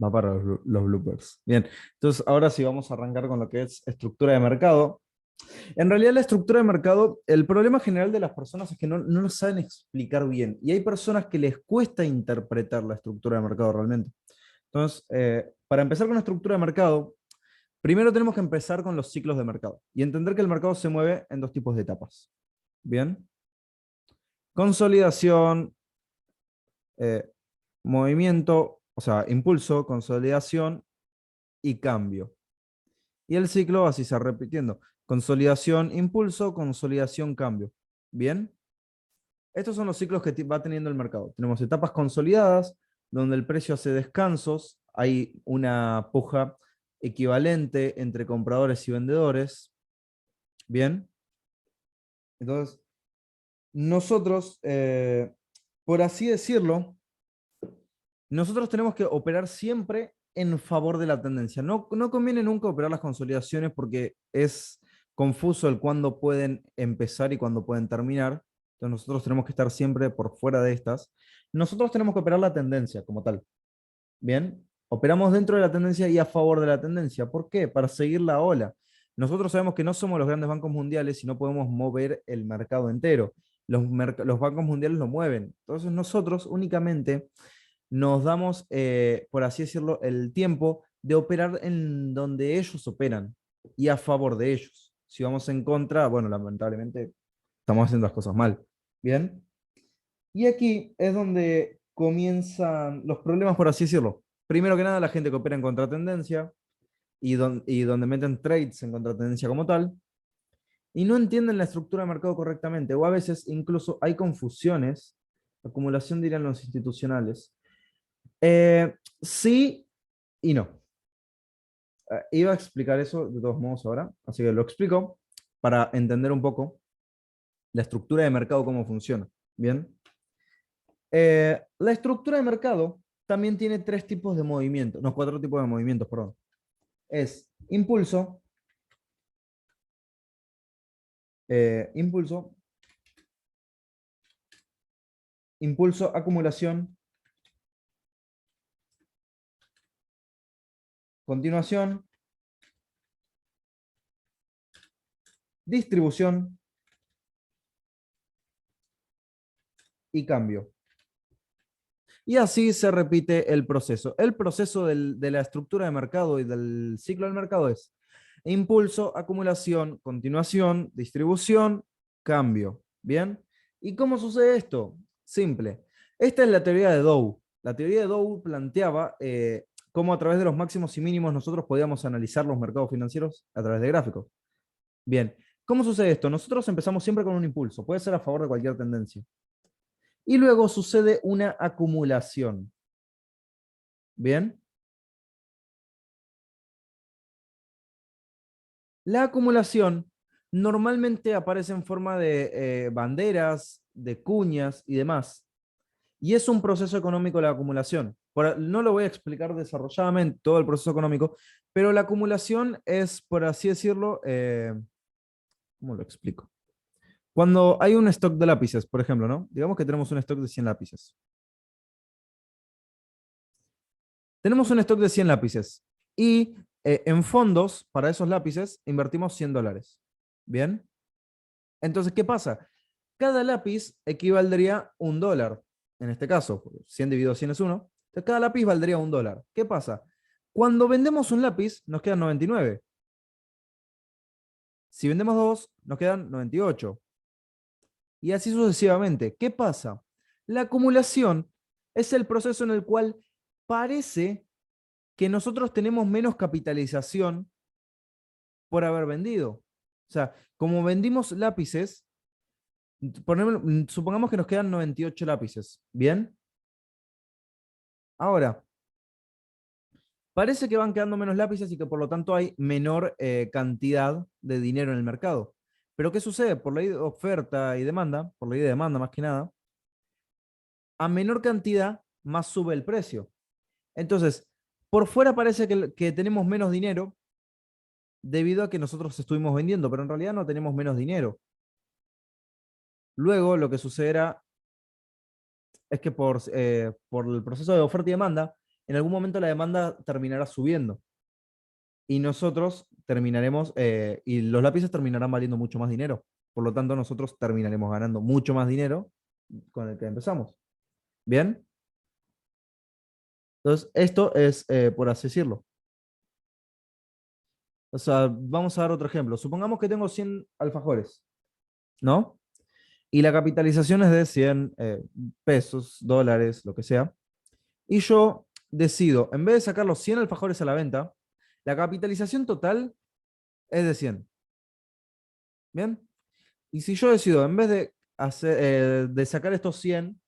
Va para los bloopers. Bien, entonces ahora sí vamos a arrancar con lo que es estructura de mercado. En realidad la estructura de mercado, el problema general de las personas es que no lo saben explicar bien. Y hay personas que les cuesta interpretar la estructura de mercado realmente. Entonces, para empezar con la estructura de mercado, primero tenemos que empezar con los ciclos de mercado y entender que el mercado se mueve en dos tipos de etapas. Bien, consolidación, eh, movimiento, o sea, impulso, consolidación y cambio. Y el ciclo así se va repitiendo. Consolidación, impulso, consolidación, cambio. Bien, estos son los ciclos que va teniendo el mercado. Tenemos etapas consolidadas, donde el precio hace descansos, hay una puja equivalente entre compradores y vendedores. Bien, entonces nosotros, por así decirlo, nosotros tenemos que operar siempre en favor de la tendencia. No conviene nunca operar las consolidaciones porque es confuso el cuándo pueden empezar y cuándo pueden terminar. Entonces nosotros tenemos que estar siempre por fuera de estas. Nosotros tenemos que operar la tendencia como tal. Bien, operamos dentro de la tendencia y a favor de la tendencia. ¿Por qué? Para seguir la ola. Nosotros sabemos que no somos los grandes bancos mundiales y no podemos mover el mercado entero. Los bancos mundiales lo mueven. Entonces nosotros únicamente nos damos, por así decirlo, el tiempo de operar en donde ellos operan y a favor de ellos. Si vamos en contra, bueno, lamentablemente estamos haciendo las cosas mal. Bien. Y aquí es donde comienzan los problemas, por así decirlo. Primero que nada, la gente que opera en contratendencia y donde meten trades en contratendencia como tal, y no entienden la estructura de mercado correctamente, o a veces incluso hay confusiones, acumulación dirían los institucionales. Sí y no. Iba a explicar eso de todos modos ahora, así que lo explico para entender un poco la estructura de mercado, cómo funciona. Bien. La estructura de mercado también tiene tres tipos de movimientos, no, cuatro tipos de movimientos, perdón. Es impulso, impulso, impulso, acumulación, continuación, distribución y cambio. Y así se repite el proceso. El proceso de la estructura de mercado y del ciclo del mercado es impulso, acumulación, continuación, distribución, cambio. ¿Bien? ¿Y cómo sucede esto? Simple. Esta es la teoría de Dow. La teoría de Dow planteaba cómo a través de los máximos y mínimos nosotros podíamos analizar los mercados financieros a través de gráficos. Bien. ¿Cómo sucede esto? Nosotros empezamos siempre con un impulso. Puede ser a favor de cualquier tendencia. Y luego sucede una acumulación. Bien. La acumulación normalmente aparece en forma de banderas, de cuñas y demás. Y es un proceso económico la acumulación. No lo voy a explicar desarrolladamente todo el proceso económico, pero la acumulación es, por así decirlo, ¿cómo lo explico? Cuando hay un stock de lápices, por ejemplo, ¿no? Digamos que tenemos un stock de 100 lápices. Tenemos un stock de 100 lápices y en fondos para esos lápices invertimos $100. ¿Bien? Entonces, ¿qué pasa? Cada lápiz equivaldría a $1. En este caso, 100 dividido 100 es 1. Entonces, cada lápiz valdría $1. ¿Qué pasa? Cuando vendemos un lápiz, nos quedan 99. Si vendemos dos, nos quedan 98. Y así sucesivamente. ¿Qué pasa? La acumulación es el proceso en el cual parece que nosotros tenemos menos capitalización por haber vendido. O sea, como vendimos lápices, supongamos que nos quedan 98 lápices. ¿Bien? Ahora, parece que van quedando menos lápices y que por lo tanto hay menor cantidad de dinero en el mercado. Pero ¿qué sucede? Por ley de oferta y demanda, por ley de demanda más que nada, a menor cantidad más sube el precio. Entonces, por fuera parece que tenemos menos dinero debido a que nosotros estuvimos vendiendo, pero en realidad no tenemos menos dinero. Luego lo que sucederá es que por el proceso de oferta y demanda, en algún momento la demanda terminará subiendo y nosotros terminaremos, y los lápices terminarán valiendo mucho más dinero. Por lo tanto, nosotros terminaremos ganando mucho más dinero con el que empezamos. ¿Bien? Entonces, esto es, por así decirlo. O sea, vamos a dar otro ejemplo. Supongamos que tengo 100 alfajores, ¿no? Y la capitalización es de 100 pesos, dólares, lo que sea. Y yo decido, en vez de sacar los 100 alfajores a la venta, la capitalización total es de 100. ¿Bien? Y si yo decido, en vez de, de sacar estos 100,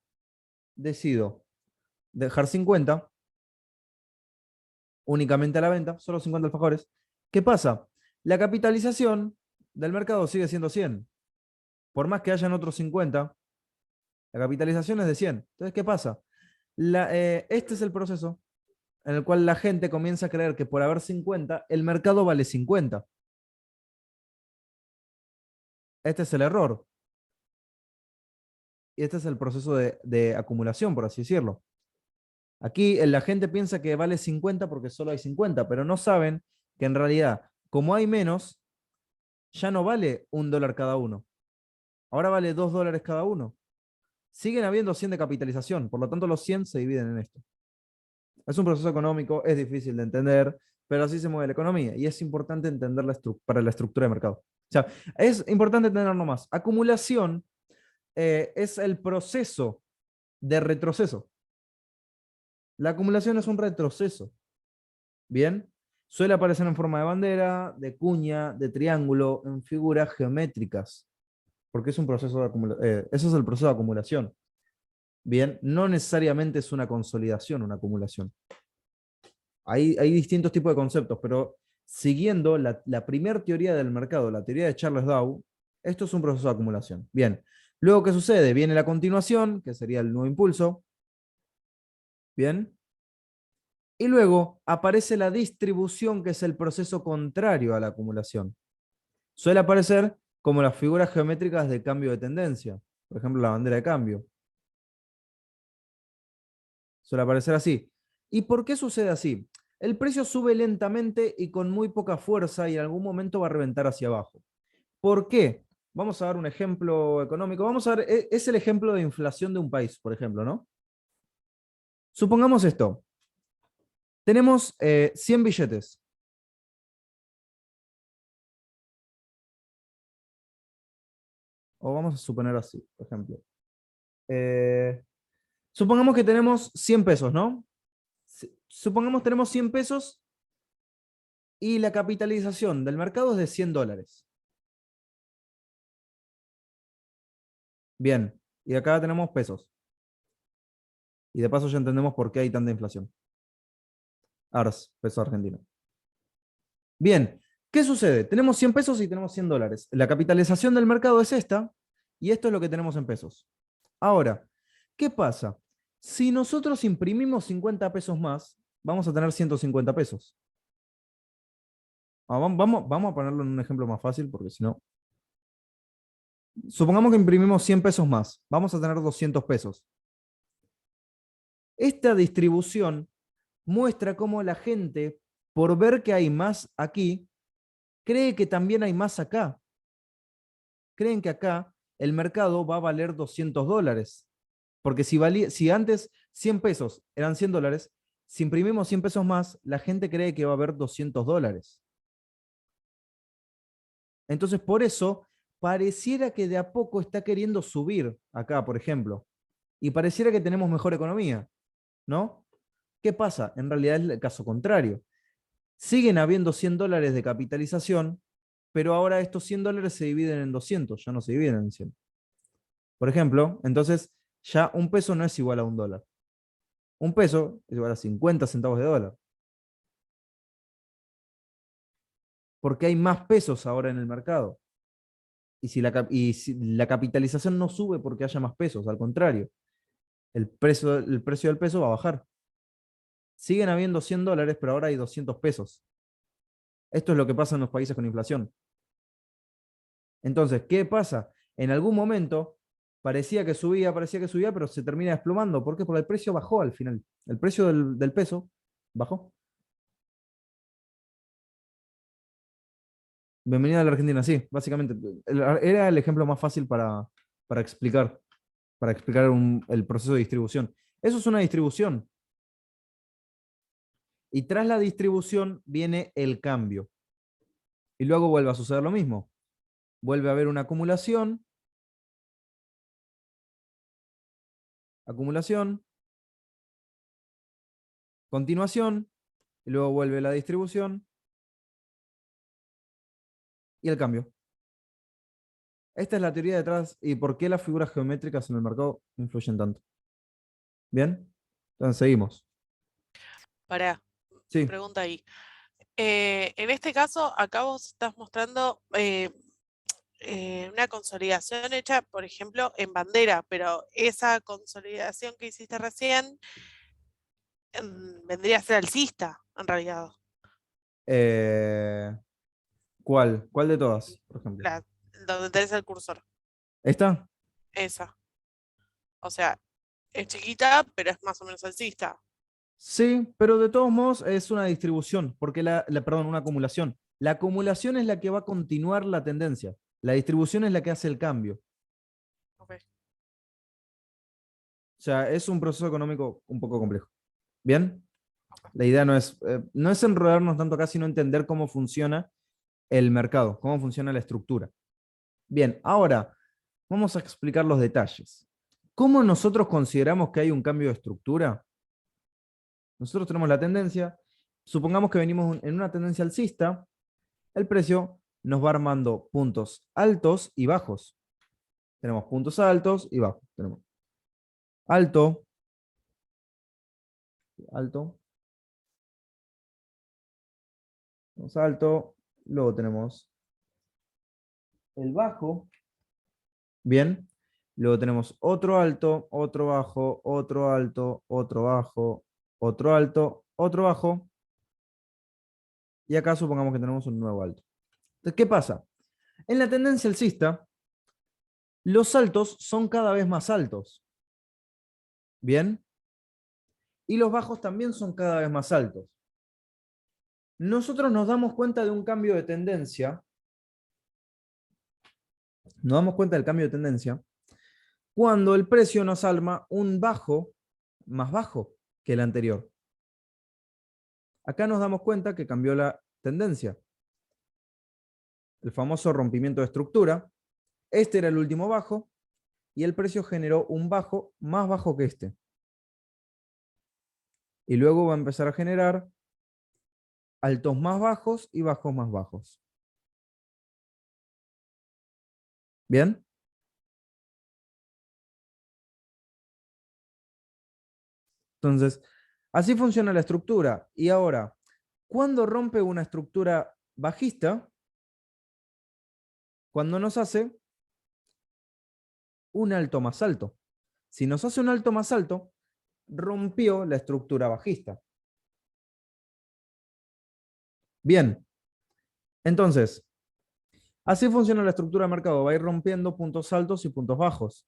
decido dejar 50 únicamente a la venta, solo 50 alfajores, ¿qué pasa? La capitalización del mercado sigue siendo 100. Por más que hayan otros 50, la capitalización es de 100. Entonces, ¿qué pasa? Este es el proceso en el cual la gente comienza a creer que por haber 50, el mercado vale 50. Este es el error. Y este es el proceso de acumulación, por así decirlo. Aquí la gente piensa que vale 50 porque solo hay 50, pero no saben que en realidad, como hay menos, ya no vale $1 cada uno. Ahora vale $2 cada uno. Siguen habiendo 100 de capitalización, por lo tanto los 100 se dividen en esto. Es un proceso económico, es difícil de entender, pero así se mueve la economía y es importante entender para la estructura de mercado. O sea, es importante entender nomás. Acumulación es el proceso de retroceso. La acumulación es un retroceso. Bien, suele aparecer en forma de bandera, de cuña, de triángulo, en figuras geométricas, porque es un proceso de acumulación. Eso es el proceso de acumulación. Bien, no necesariamente es una consolidación, una acumulación. Hay distintos tipos de conceptos, pero siguiendo la primera teoría del mercado, la teoría de Charles Dow, esto es un proceso de acumulación. Bien, luego, ¿qué sucede? Viene la continuación, que sería el nuevo impulso. Bien, y luego aparece la distribución, que es el proceso contrario a la acumulación. Suele aparecer como las figuras geométricas de cambio de tendencia. Por ejemplo, la bandera de cambio. Suele aparecer así. ¿Y por qué sucede así? El precio sube lentamente y con muy poca fuerza y en algún momento va a reventar hacia abajo. ¿Por qué? Vamos a dar un ejemplo económico. Vamos a ver, es el ejemplo de inflación de un país, por ejemplo, ¿no? Supongamos esto. Tenemos 100 billetes. O vamos a suponer así, por ejemplo. Eh, supongamos que tenemos 100 pesos, ¿no? Supongamos que tenemos 100 pesos y la capitalización del mercado es de $100. Bien, y acá tenemos pesos. Y de paso ya entendemos por qué hay tanta inflación. ARS, peso argentino. Bien, ¿qué sucede? Tenemos 100 pesos y tenemos $100. La capitalización del mercado es esta, y esto es lo que tenemos en pesos. Ahora, ¿qué pasa? Si nosotros imprimimos 50 pesos más, vamos a tener 150 pesos. Vamos a ponerlo en un ejemplo más fácil, porque si no... Supongamos que imprimimos 100 pesos más, vamos a tener 200 pesos. Esta distribución muestra cómo la gente, por ver que hay más aquí, cree que también hay más acá. Creen que acá el mercado va a valer $200. Porque si antes 100 pesos eran $100, si imprimimos 100 pesos más, la gente cree que va a haber $200. Entonces, por eso, pareciera que de a poco está queriendo subir acá, por ejemplo. Y pareciera que tenemos mejor economía, ¿no? ¿Qué pasa? En realidad es el caso contrario. Siguen habiendo $100 de capitalización, pero ahora estos $100 se dividen en 200, ya no se dividen en 100. Por ejemplo, entonces ya un peso no es igual a $1. Un peso es igual a 50 centavos de dólar. Porque hay más pesos ahora en el mercado. Y si la capitalización no sube porque haya más pesos, al contrario, el precio del peso va a bajar. Siguen habiendo $100, pero ahora hay 200 pesos. Esto es lo que pasa en los países con inflación. Entonces, ¿qué pasa? En algún momento, parecía que subía, pero se termina desplomando. ¿Por qué? Porque el precio bajó al final. El precio del peso bajó. Bienvenida a la Argentina, sí, básicamente. Era el ejemplo más fácil para explicar, para explicar el proceso de distribución. Eso es una distribución. Y tras la distribución viene el cambio. Y luego vuelve a suceder lo mismo. Vuelve a haber una acumulación, acumulación, continuación, y luego vuelve la distribución y el cambio. Esta es la teoría detrás y por qué las figuras geométricas en el mercado influyen tanto. ¿Bien? Entonces seguimos. Pará, Sí. pregunta ahí. En este caso, acá vos estás mostrando una consolidación hecha, por ejemplo, en bandera, pero esa consolidación que hiciste recién vendría a ser alcista, en realidad. Eh, ¿Cuál? ¿Cuál de todas, por ejemplo? La, donde tenés el cursor. ¿Esta? Esa. O sea, es chiquita, pero es más o menos alcista. Sí, pero de todos modos es una distribución, porque perdón, una acumulación. La acumulación es la que va a continuar la tendencia. La distribución es la que hace el cambio. Ok. O sea, es un proceso económico un poco complejo. ¿Bien? La idea no es enredarnos tanto acá, sino entender cómo funciona el mercado, cómo funciona la estructura. Bien, ahora vamos a explicar los detalles. ¿Cómo nosotros consideramos que hay un cambio de estructura? Nosotros tenemos la tendencia, supongamos que venimos en una tendencia alcista, el precio nos va armando puntos altos y bajos. Tenemos puntos altos y bajos. Tenemos alto, alto, tenemos alto, luego tenemos el bajo, bien, luego tenemos otro alto, otro bajo, otro alto, otro bajo, otro alto, otro bajo, y acá supongamos que tenemos un nuevo alto. Entonces, ¿qué pasa? En la tendencia alcista, los altos son cada vez más altos, bien, y los bajos también son cada vez más altos. Nosotros nos damos cuenta de un cambio de tendencia, nos damos cuenta del cambio de tendencia cuando el precio nos arma un bajo más bajo que el anterior. Acá nos damos cuenta que cambió la tendencia. El famoso rompimiento de estructura. Este era el último bajo y el precio generó un bajo más bajo que este. Y luego va a empezar a generar altos más bajos y bajos más bajos. ¿Bien? Entonces, así funciona la estructura. Y ahora, ¿cuándo rompe una estructura bajista? Cuando nos hace un alto más alto. Si nos hace un alto más alto, rompió la estructura bajista. Bien, entonces, así funciona la estructura de mercado. Va a ir rompiendo puntos altos y puntos bajos.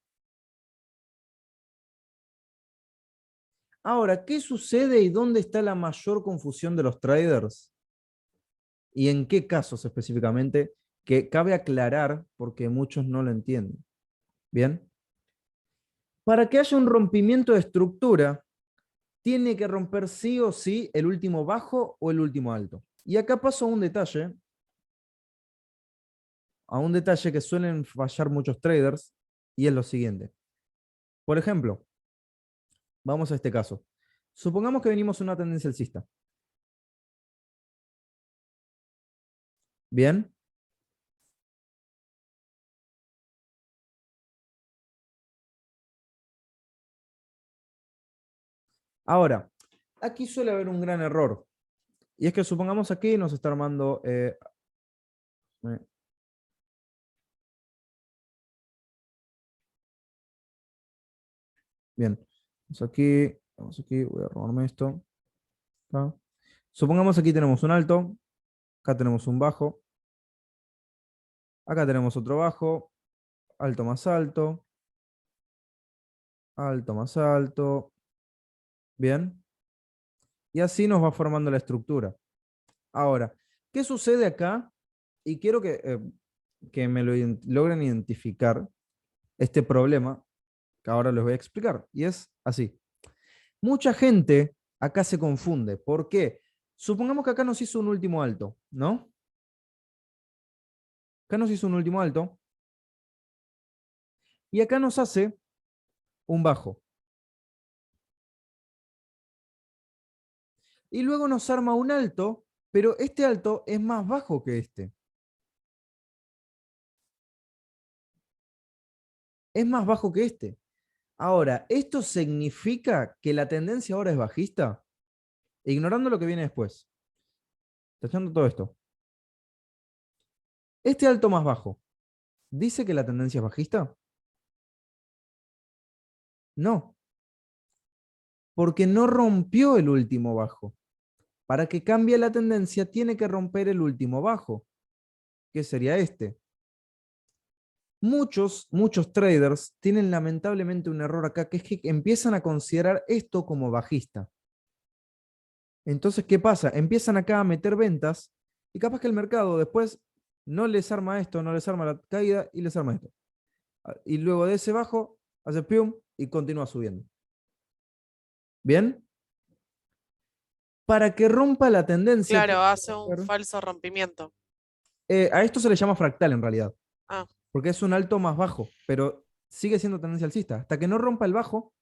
Ahora, ¿qué sucede y dónde está la mayor confusión de los traders? ¿Y en qué casos específicamente? Que cabe aclarar porque muchos no lo entienden. Bien. Para que haya un rompimiento de estructura, tiene que romper sí o sí el último bajo o el último alto. Y acá paso a un detalle que suelen fallar muchos traders, y es lo siguiente. Por ejemplo, vamos a este caso. Supongamos que venimos en una tendencia alcista. Bien. Ahora, aquí suele haber un gran error. Y es que supongamos aquí nos está armando... eh, bien. Vamos aquí, voy a robarme esto. Acá. Supongamos aquí tenemos un alto, acá tenemos un bajo, acá tenemos otro bajo, alto más alto, alto más alto, bien, y así nos va formando la estructura. Ahora, ¿qué sucede acá? Y quiero que me lo logren identificar este problema que ahora les voy a explicar. Y es así. Mucha gente acá se confunde. ¿Por qué? Supongamos que acá nos hizo un último alto, ¿no? Acá nos hizo un último alto y acá nos hace un bajo. Y luego nos arma un alto, pero este alto es más bajo que este. Es más bajo que este. Ahora, ¿esto significa que la tendencia ahora es bajista? Ignorando lo que viene después. Tachando todo esto. Este alto más bajo, ¿dice que la tendencia es bajista? No, porque no rompió el último bajo. Para que cambie la tendencia, tiene que romper el último bajo, que sería este. Muchos traders tienen lamentablemente un error acá, que es que empiezan a considerar esto como bajista. Entonces, ¿qué pasa? Empiezan acá a meter ventas y capaz que el mercado después no les arma esto, no les arma la caída y les arma esto. Y luego de ese bajo, hace pium y continúa subiendo. ¿Bien? Para que rompa la tendencia, Claro, tiene que hace un romper. falso rompimiento. A esto se le llama fractal en realidad, Ah, porque es un alto más bajo, pero sigue siendo tendencia alcista. Hasta que no rompa el bajo,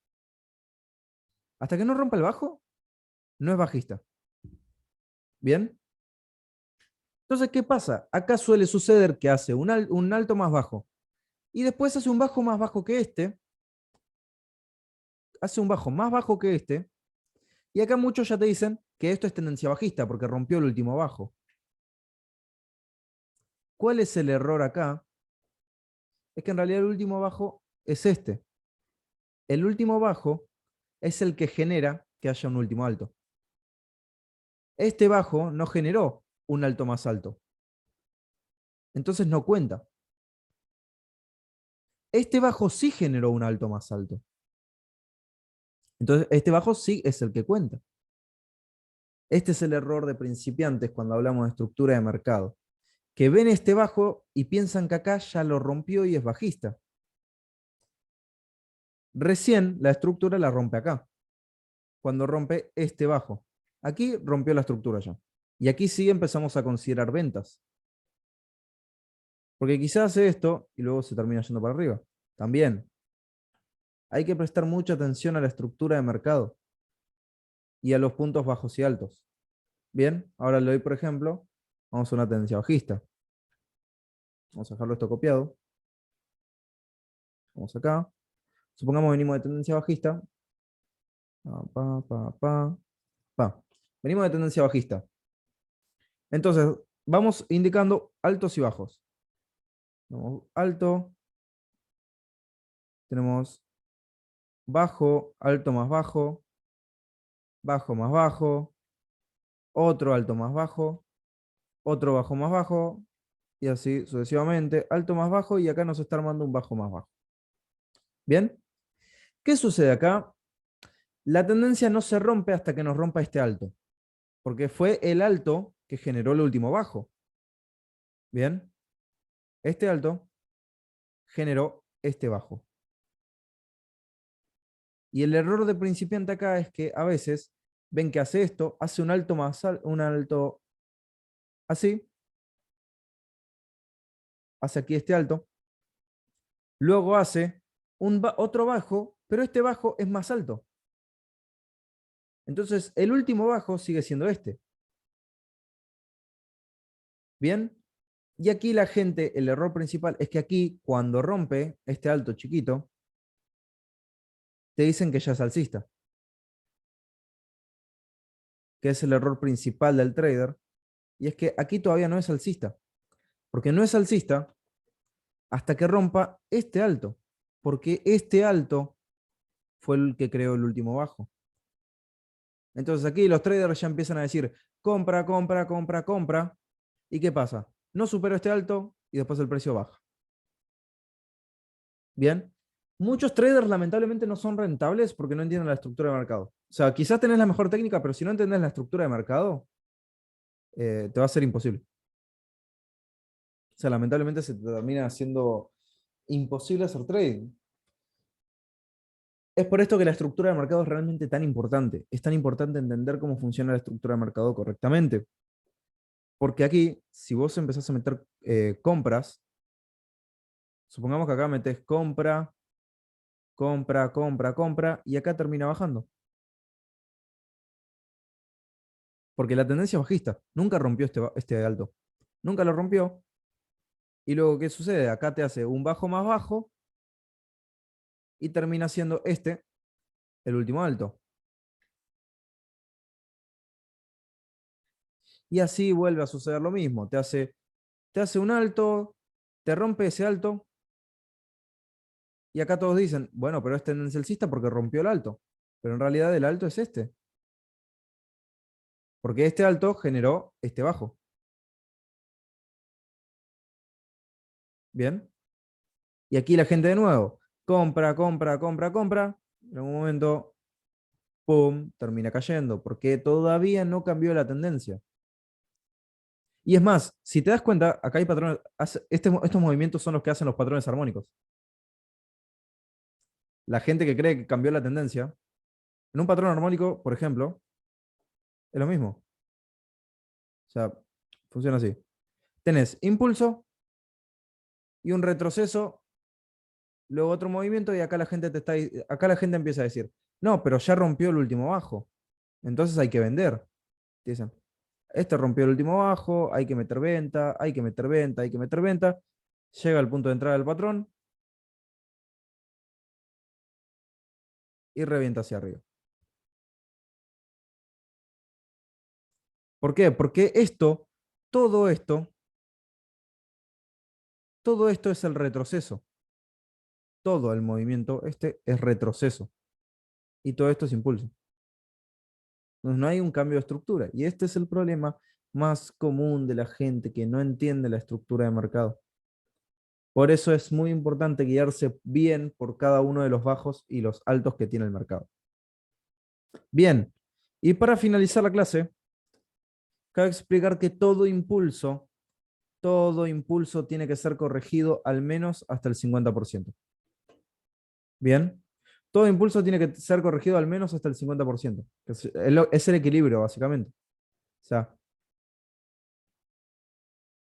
no es bajista. ¿Bien? Entonces, ¿qué pasa? Acá suele suceder que hace un alto más bajo y después hace un bajo más bajo que este, hace un bajo más bajo que este, y acá muchos ya te dicen que esto es tendencia bajista porque rompió el último bajo. ¿Cuál es el error acá? Es que en realidad el último bajo es este. El último bajo es el que genera que haya un último alto. Este bajo no generó un alto más alto. Entonces no cuenta. Este bajo sí generó un alto más alto. Entonces este bajo sí es el que cuenta. Este es el error de principiantes cuando hablamos de estructura de mercado. Que ven este bajo y piensan que acá ya lo rompió y es bajista. Recién la estructura la rompe acá, cuando rompe este bajo. Aquí rompió la estructura ya. Y aquí sí empezamos a considerar ventas. Porque quizás hace esto y luego se termina yendo para arriba. También hay que prestar mucha atención a la estructura de mercado y a los puntos bajos y altos. Bien, ahora le doy, por ejemplo, vamos a una tendencia bajista. Vamos a dejarlo esto copiado. Vamos acá. Supongamos venimos de tendencia bajista. Pa, pa, pa, pa. Venimos de tendencia bajista. Entonces, vamos indicando altos y bajos. Tenemos alto, tenemos bajo, alto más bajo, bajo más bajo, otro alto más bajo, otro bajo más bajo, y así sucesivamente, alto más bajo, y acá nos está armando un bajo más bajo. ¿Bien? ¿Qué sucede acá? La tendencia no se rompe hasta que nos rompa este alto, porque fue el alto que generó el último bajo. ¿Bien? Este alto generó este bajo. Y el error de principiante acá es que a veces ven que hace esto, hace un alto más un alto así, hace aquí este alto, luego hace otro bajo, pero este bajo es más alto. Entonces, el último bajo sigue siendo este. ¿Bien? Y aquí la gente, el error principal es que aquí, cuando rompe este alto chiquito, te dicen que ya es alcista, que es el error principal del trader, y es que aquí todavía no es alcista, porque no es alcista hasta que rompa este alto, porque este alto fue el que creó el último bajo. Entonces aquí los traders ya empiezan a decir, compra, compra, compra, compra, ¿y qué pasa? No superó este alto y después el precio baja. Bien, Muchos traders lamentablemente no son rentables porque no entienden la estructura de mercado. O sea, quizás tenés la mejor técnica, pero si no entendés la estructura de mercado, te va a ser imposible. O sea, lamentablemente se te termina haciendo imposible hacer trading. Es por esto que la estructura de mercado es realmente tan importante. Es tan importante entender cómo funciona la estructura de mercado correctamente. Porque aquí, si vos empezás a meter compras, supongamos que acá metés compra, compra, compra, compra, y acá termina bajando. Porque la tendencia es bajista. Nunca rompió este alto. Nunca lo rompió. Y luego, ¿qué sucede? Acá te hace un bajo más bajo y termina siendo este el último alto. Y así vuelve a suceder lo mismo. Te hace un alto, te rompe ese alto, y acá todos dicen, bueno, pero es tendencia alcista porque rompió el alto. Pero en realidad el alto es este. Porque este alto generó este bajo. ¿Bien? Y aquí la gente de nuevo, compra, compra, compra, compra. En algún momento, ¡pum!, termina cayendo. Porque todavía no cambió la tendencia. Y es más, si te das cuenta, acá hay patrones, estos movimientos son los que hacen los patrones armónicos. La gente que cree que cambió la tendencia, en un patrón armónico, por ejemplo, es lo mismo. O sea, funciona así. Tenés impulso y un retroceso, luego otro movimiento, y acá la gente empieza a decir, no, pero ya rompió el último bajo, entonces hay que vender. Dicen, este rompió el último bajo, hay que meter venta, hay que meter venta, hay que meter venta. Llega al punto de entrada del patrón y revienta hacia arriba. ¿Por qué? Porque todo esto, todo esto es el retroceso. Todo el movimiento este es retroceso. Y todo esto es impulso. Entonces no hay un cambio de estructura. Y este es el problema más común de la gente que no entiende la estructura de mercado. Por eso es muy importante guiarse bien por cada uno de los bajos y los altos que tiene el mercado. Bien, y para finalizar la clase, cabe explicar que todo impulso tiene que ser corregido al menos hasta el 50%. Bien, todo impulso tiene que ser corregido al menos hasta el 50%. Es el equilibrio, básicamente. O sea,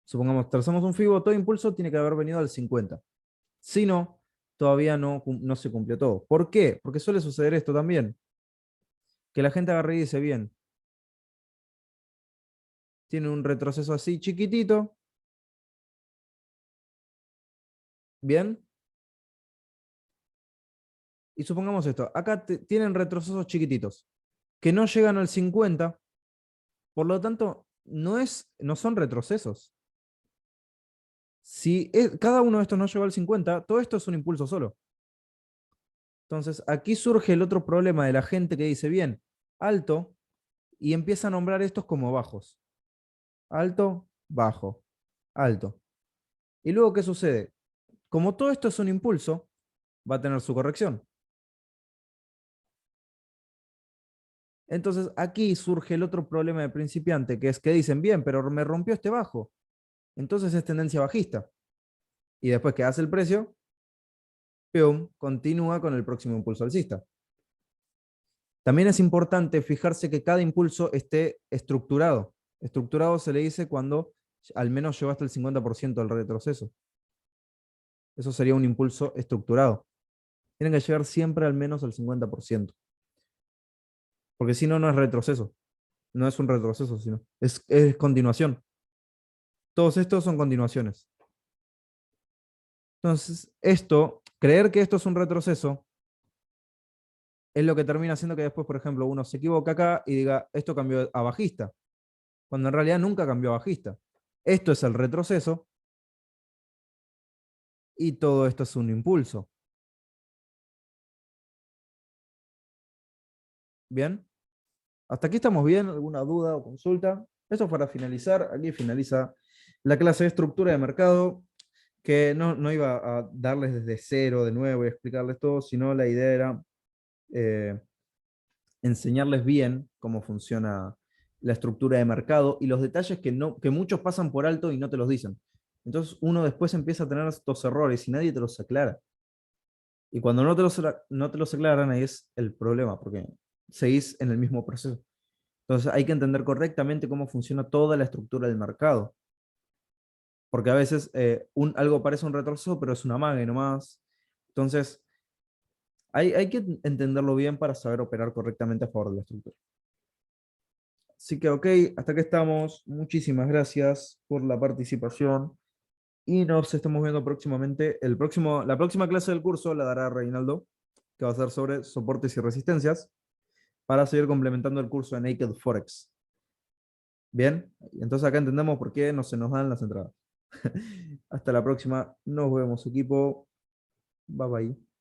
supongamos, trazamos un fibo, todo impulso tiene que haber venido al 50. Si no, todavía no se cumplió todo. ¿Por qué? Porque suele suceder esto también. Que la gente agarre y dice, bien, tiene un retroceso así chiquitito. Bien. Y supongamos esto. Acá tienen retrocesos chiquititos que no llegan al 50. Por lo tanto, no son retrocesos. Si cada uno de estos no llegó al 50, todo esto es un impulso solo. Entonces, aquí surge el otro problema de la gente que dice, bien, alto, y empieza a nombrar estos como bajos. Alto, bajo, alto. Y luego, ¿qué sucede? Como todo esto es un impulso, va a tener su corrección. Entonces, aquí surge el otro problema de principiante, que es que dicen, bien, pero me rompió este bajo. Entonces es tendencia bajista. Y después que hace el precio, ¡pum!, continúa con el próximo impulso alcista. También es importante fijarse que cada impulso esté estructurado. Estructurado se le dice cuando al menos lleva hasta el 50% del retroceso. Eso sería un impulso estructurado. Tienen que llegar siempre al menos al 50%. Porque si no, no es retroceso. No es un retroceso, sino es continuación. Todos estos son continuaciones. Entonces, creer que esto es un retroceso, es lo que termina haciendo que después, por ejemplo, uno se equivoca acá y diga, esto cambió a bajista, cuando en realidad nunca cambió a bajista. Esto es el retroceso y todo esto es un impulso. ¿Bien? ¿Hasta aquí estamos bien? ¿Alguna duda o consulta? Eso para finalizar. Aquí finaliza la clase de estructura de mercado. que no iba a darles desde cero de nuevo y explicarles todo, sino la idea era eh, enseñarles bien cómo funciona la estructura de mercado y los detalles que muchos pasan por alto y no te los dicen. Entonces uno después empieza a tener estos errores y nadie te los aclara. Y cuando no te los aclaran, ahí es el problema, porque seguís en el mismo proceso. Entonces hay que entender correctamente cómo funciona toda la estructura del mercado. Porque a veces algo parece un retroceso, pero es una mague nomás. Entonces hay que entenderlo bien para saber operar correctamente a favor de la estructura. Así que, ok, hasta que estamos. Muchísimas gracias por la participación y nos estamos viendo próximamente. La próxima clase del curso la dará Reinaldo, que va a ser sobre soportes y resistencias, para seguir complementando el curso de Naked Forex. Bien, entonces acá entendemos por qué no se nos dan las entradas. Hasta la próxima. Nos vemos, equipo. Bye bye.